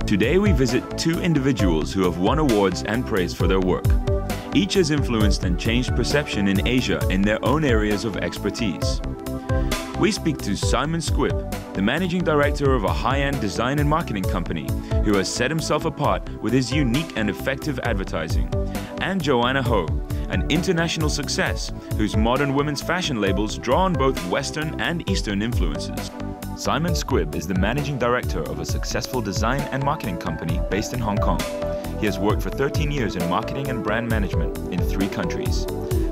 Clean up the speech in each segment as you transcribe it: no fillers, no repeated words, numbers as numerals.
Today we visit two individuals who have won awards and praise for their work. Each has influenced and changed perception in Asia in their own areas of expertise. We speak to Simon Squibb, the managing director of a high-end design and marketing company who has set himself apart with his unique and effective advertising, and Joanna Ho, an international success whose modern women's fashion labels draw on both Western and Eastern influences. Simon Squibb is the managing director of a successful design and marketing company based in Hong Kong. He has worked for 13 years in marketing and brand management in 3 countries.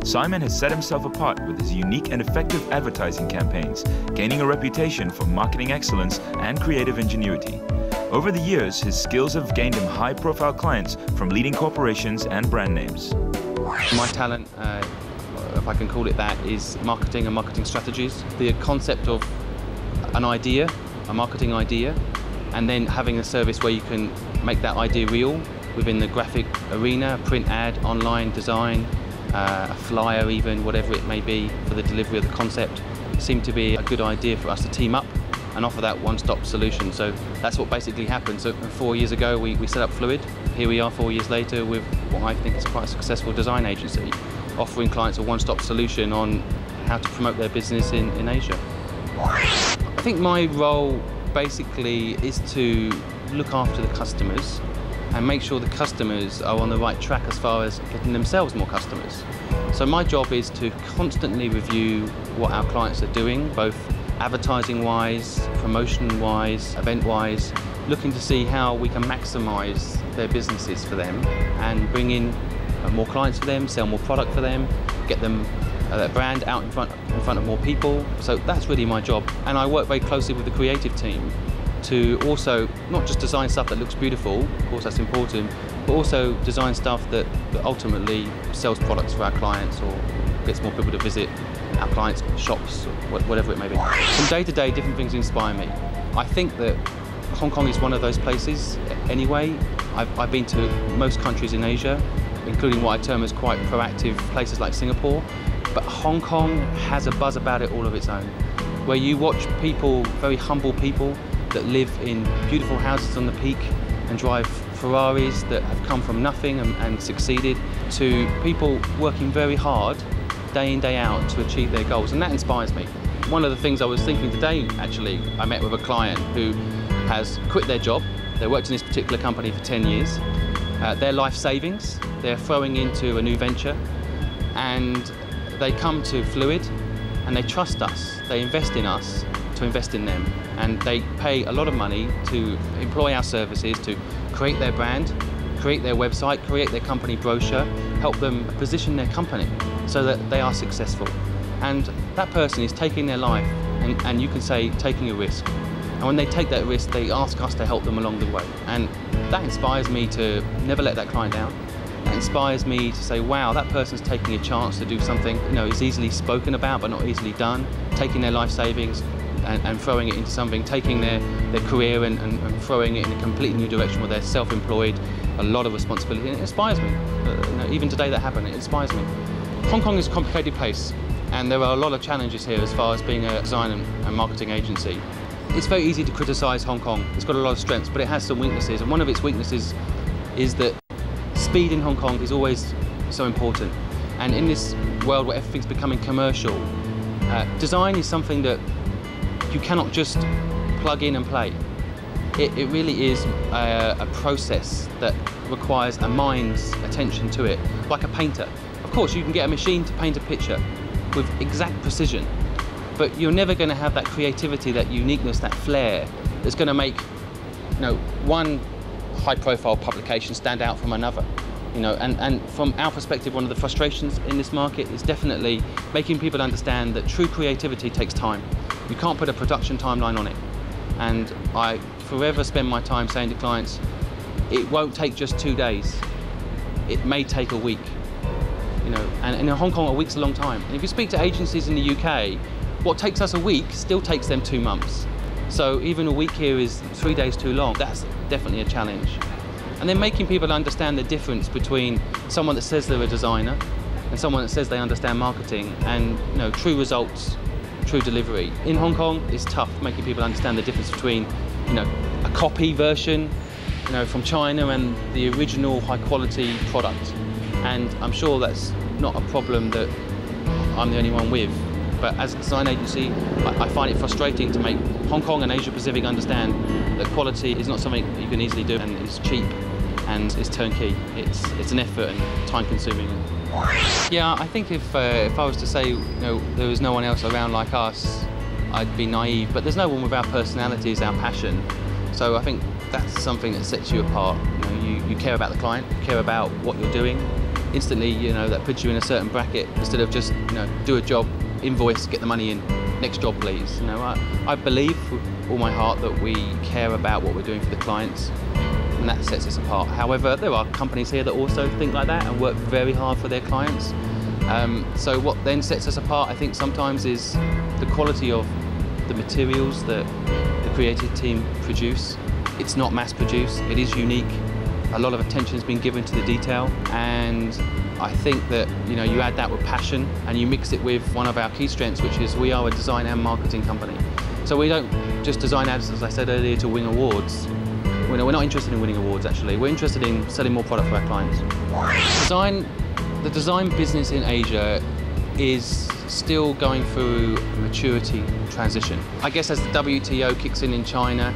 Simon has set himself apart with his unique and effective advertising campaigns, gaining a reputation for marketing excellence and creative ingenuity. Over the years, his skills have gained him high-profile clients from leading corporations and brand names. My talent, if I can call it that, is marketing and marketing strategies. The concept of an idea, a marketing idea, and then having a service where you can make that idea real within the graphic arena, print ad, online design, a flyer even, whatever it may be for the delivery of the concept, seemed to be a good idea for us to team up and offer that one-stop solution. So that's what basically happened. So 4 years ago we set up Fluid. Here we are 4 years later with what I think is quite a successful design agency, offering clients a one-stop solution on how to promote their business in Asia. I think my role basically is to look after the customers and make sure the customers are on the right track as far as getting themselves more customers. So my job is to constantly review what our clients are doing, both advertising-wise, promotion-wise, event-wise, looking to see how we can maximise their businesses for them and bring in more clients for them, sell more product for them, get them their brand out in front of more people. So that's really my job. And I work very closely with the creative team to also not just design stuff that looks beautiful, of course that's important, but also design stuff that ultimately sells products for our clients or gets more people to visit our clients' shops, or whatever it may be. From day to day, different things inspire me. I think that Hong Kong is one of those places anyway. I've been to most countries in Asia, including what I term as quite proactive places like Singapore, but Hong Kong has a buzz about it all of its own, where you watch people, very humble people, that live in beautiful houses on the Peak and drive Ferraris that have come from nothing and succeeded, to people working very hard day in, day out to achieve their goals, and that inspires me. One of the things I was thinking today, actually, I met with a client who has quit their job. They worked in this particular company for 10 years. Their life savings, they're throwing into a new venture, and they come to Fluid and they trust us. They invest in us to invest in them, and they pay a lot of money to employ our services, to create their brand, create their website, create their company brochure, help them position their company so that they are successful. And that person is taking their life, and you can say taking a risk. And when they take that risk, they ask us to help them along the way. And that inspires me to never let that client down. That inspires me to say, wow, that person's taking a chance to do something, is easily spoken about but not easily done, taking their life savings and throwing it into something, taking their career and throwing it in a completely new direction where they're self-employed, a lot of responsibility, and it inspires me. Even today that happened, it inspires me. Hong Kong is a complicated place, and there are a lot of challenges here as far as being a design and marketing agency. It's very easy to criticise Hong Kong. It's got a lot of strengths, but it has some weaknesses, and one of its weaknesses is that speed in Hong Kong is always so important. And in this world where everything's becoming commercial, design is something that you cannot just plug in and play. It really is a process that requires a mind's attention to it, like a painter. Of course, you can get a machine to paint a picture with exact precision, but you're never going to have that creativity, that uniqueness, that flair that's going to make one high-profile publication stand out from another. And from our perspective, one of the frustrations in this market is definitely making people understand that true creativity takes time. You can't put a production timeline on it. And I forever spend my time saying to clients, it won't take just 2 days. It may take a week. And in Hong Kong, a week's a long time. And if you speak to agencies in the UK, what takes us a week still takes them 2 months. So even a week here is 3 days too long. That's definitely a challenge. And then making people understand the difference between someone that says they're a designer and someone that says they understand marketing, and true results, true delivery. In Hong Kong, it's tough making people understand the difference between a copy version from China and the original high quality product. And I'm sure that's not a problem that I'm the only one with. But as a design agency, I find it frustrating to make Hong Kong and Asia Pacific understand that quality is not something you can easily do, and it's cheap and it's turnkey. It's an effort and time consuming. Yeah, I think if I was to say there was no one else around like us, I'd be naive. But there's no one with our personalities, our passion. So I think that's something that sets you apart. You care about the client, you care about what you're doing. Instantly, that puts you in a certain bracket instead of just do a job, invoice, get the money in, next job please. I believe with all my heart that we care about what we're doing for the clients, and that sets us apart. However, there are companies here that also think like that and work very hard for their clients. So what then sets us apart, I think sometimes, is the quality of the materials that the creative team produce. It's not mass produced, it is unique. A lot of attention has been given to the detail, and I think that you add that with passion and you mix it with one of our key strengths, which is we are a design and marketing company. So we don't just design ads, as I said earlier, to win awards. We're not interested in winning awards actually. We're interested in selling more product for our clients. The design business in Asia is still going through a maturity transition. I guess as the WTO kicks in China,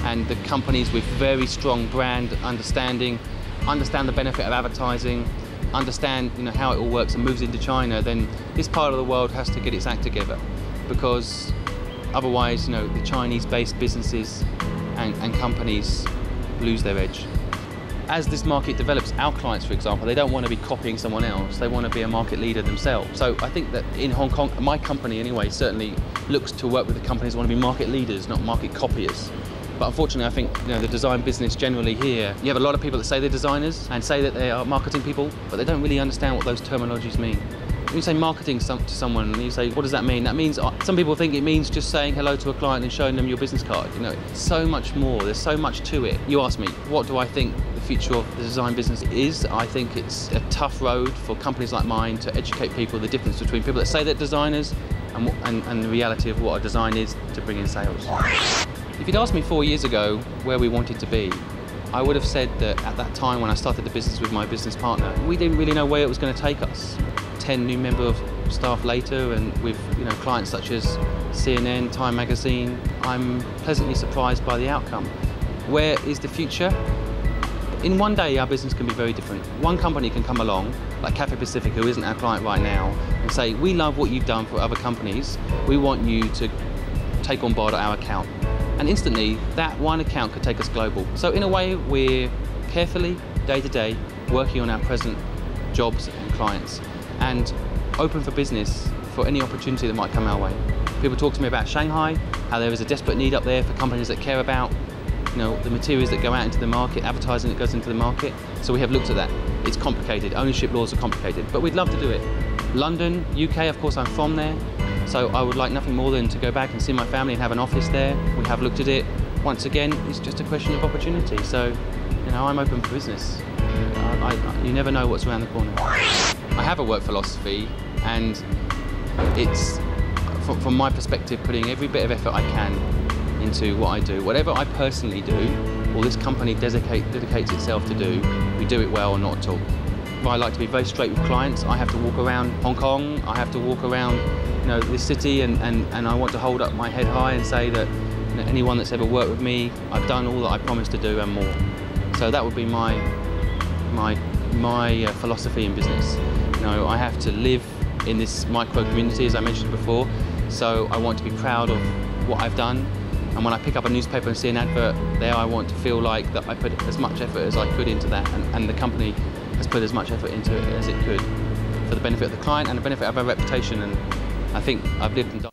and the companies with very strong brand understand the benefit of advertising, understand how it all works and moves into China, then this part of the world has to get its act together, because otherwise the Chinese-based businesses and companies lose their edge. As this market develops, our clients, for example, they don't want to be copying someone else, they want to be a market leader themselves. So I think that in Hong Kong, my company anyway certainly looks to work with the companies who want to be market leaders, not market copiers. But unfortunately, I think the design business generally here, you have a lot of people that say they're designers and say that they are marketing people, but they don't really understand what those terminologies mean. When you say marketing to someone and you say, what does that mean? That means, some people think it means just saying hello to a client and showing them your business card. It's so much more, there's so much to it. You ask me, what do I think the future of the design business is? I think it's a tough road for companies like mine to educate people the difference between people that say they're designers and the reality of what a design is to bring in sales. If you'd asked me 4 years ago where we wanted to be, I would have said that at that time when I started the business with my business partner, we didn't really know where it was going to take us. 10 new members of staff later, and with clients such as CNN, Time Magazine, I'm pleasantly surprised by the outcome. Where is the future? In one day our business can be very different. One company can come along, like Cathay Pacific, who isn't our client right now, and say, we love what you've done for other companies, we want you to take on board our account. And instantly, that one account could take us global. So in a way, we're carefully, day to day, working on our present jobs and clients, and open for business for any opportunity that might come our way. People talk to me about Shanghai, how there is a desperate need up there for companies that care about the materials that go out into the market, advertising that goes into the market. So we have looked at that. It's complicated, ownership laws are complicated, but we'd love to do it. London, UK, of course I'm from there. So I would like nothing more than to go back and see my family and have an office there. We have looked at it. Once again, it's just a question of opportunity. So, I'm open for business. You never know what's around the corner. I have a work philosophy, and it's, from my perspective, putting every bit of effort I can into what I do. Whatever I personally do, or this company dedicates itself to do, we do it well or not at all. I like to be very straight with clients. I have to walk around Hong Kong, I have to walk around this city, and I want to hold up my head high and say that anyone that's ever worked with me, I've done all that I promised to do and more. So that would be my philosophy in business. I have to live in this micro community, as I mentioned before, so I want to be proud of what I've done, and when I pick up a newspaper and see an advert there, I want to feel like that I put as much effort as I could into that, and the company has put as much effort into it as it could for the benefit of the client and the benefit of our reputation. And I think I've lived and died.